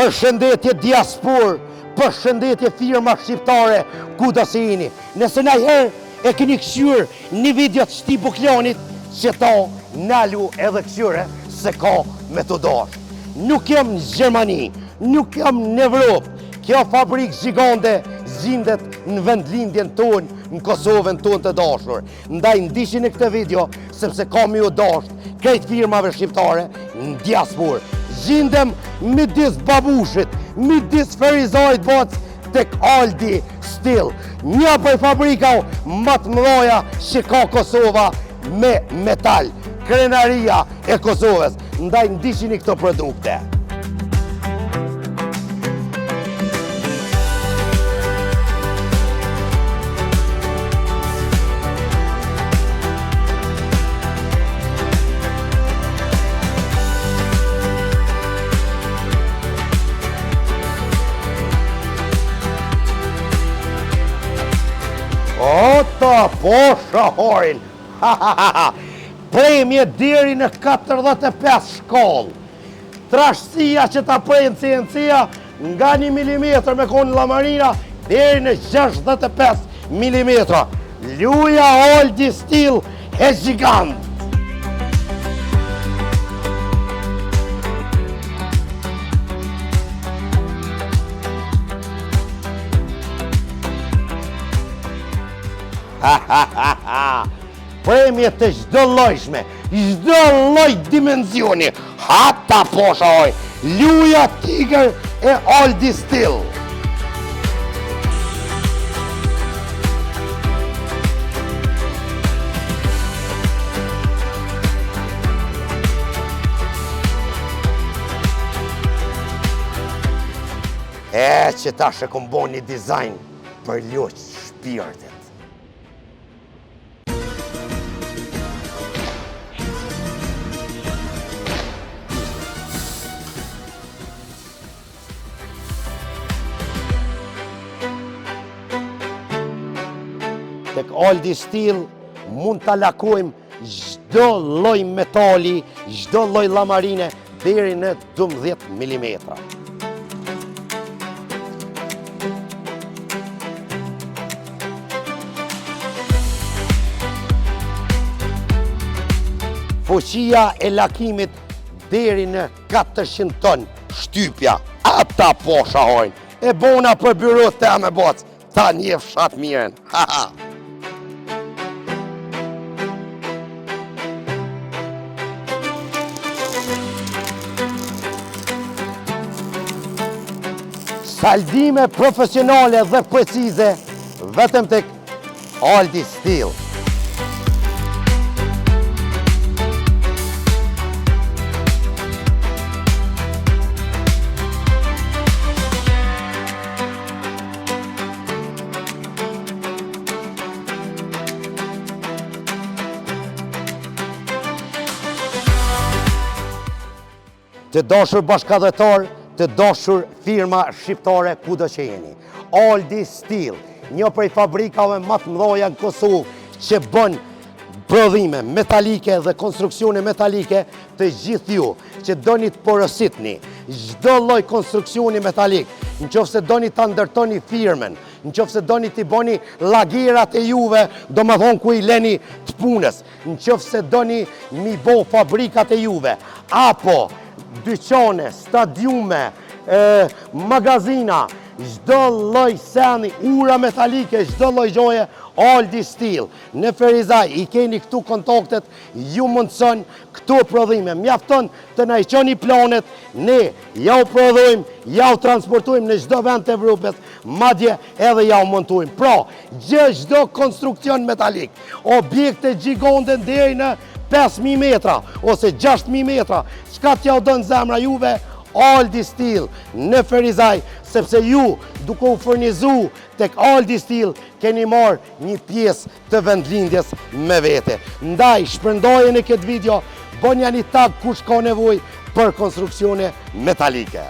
Përshëndetje diaspor, përshëndetje firma shqiptare, ku do se jeni. Nëse najherë e keni këshyr një video të Shti Bukljanit, që ta nalu edhe këshyre se ka me të dash. Nuk jem në Gjermani, nuk jem në Evropë. Kjo fabrikë gjigande zindet në vendlindjen tonë, në Kosovën tonë të dashur. Ndaj ndishin e këtë video, sepse ka me u dasht krejt firmave shqiptare në diaspor. Zindem midis babushit, midis Ferizarit Bac tek Aldi Steel. Një për fabrika më të mëdha që ka Kosova me metal. Krenaria e Kosovës. Ndaj ndishin e këto produkte. Ota, po shahorin, premje deri në 45 shkollë. Trashësia që ta prejnë CNC-a nga 1 mm me konë lamarina deri në 65 mm. Luja Aldi Steel e gjigant. Premje të çdo llojshme, çdo lloj dimensioni. Hata po shoj, Luja Tiger e Aldi Steel. Që tash e kom bo një dizajn për luq shpirtit. Tek Aldi Steel mund të lakojmë çdo lloj metali, çdo lloj lamarine deri në 12 mm. Fuqia e lakimit deri në 400 ton shtypja. Ata po shahojnë. E bona për byrot të me boc. Ta një fshat miren. Saldime profesionale dhe precize vetëm tek Aldi Steel. Të dashur bashkëdhetar, të dashur firma shqiptare kudo që jeni. Aldi Steel, një prej fabrikave më të mëdha në Kosovë që bën prodhime metalike dhe konstruksione metalike të gjithë ju që doni të porositni çdo lloj konstruksioni metalik, nëse doni ta ndërtoni firmën, nëse doni t'i boni lagjerat e juve, domethënë ku i leni të punës, nëse doni mi bo fabrikat e juve, apo dyqane, stadiume, magazina, çdo lloj seni, ura metalike, çdo lloj gjoje, Aldi Steel. Në Ferizaj i keni këtu kontaktet, ju mundson këtu prodhime. Mjafton të na i qoni planet, ne ja u prodhojmë, ja u transportojmë në çdo vend të Evropës, madje edhe ja u montojmë. Pra, çdo konstruksion metalik, objekte gjigande deri në 5.000 metra ose 6.000 metra, çka t'ja u dënë zemra juve, Aldi Steel në Ferizaj, sepse ju duke u furnizu tek Aldi Steel keni marrë një pjesë të vendlindjes me vete. Ndaj, shpërndaje në këtë video, bënja një tag kush ka nevojë për konstruksione metalike.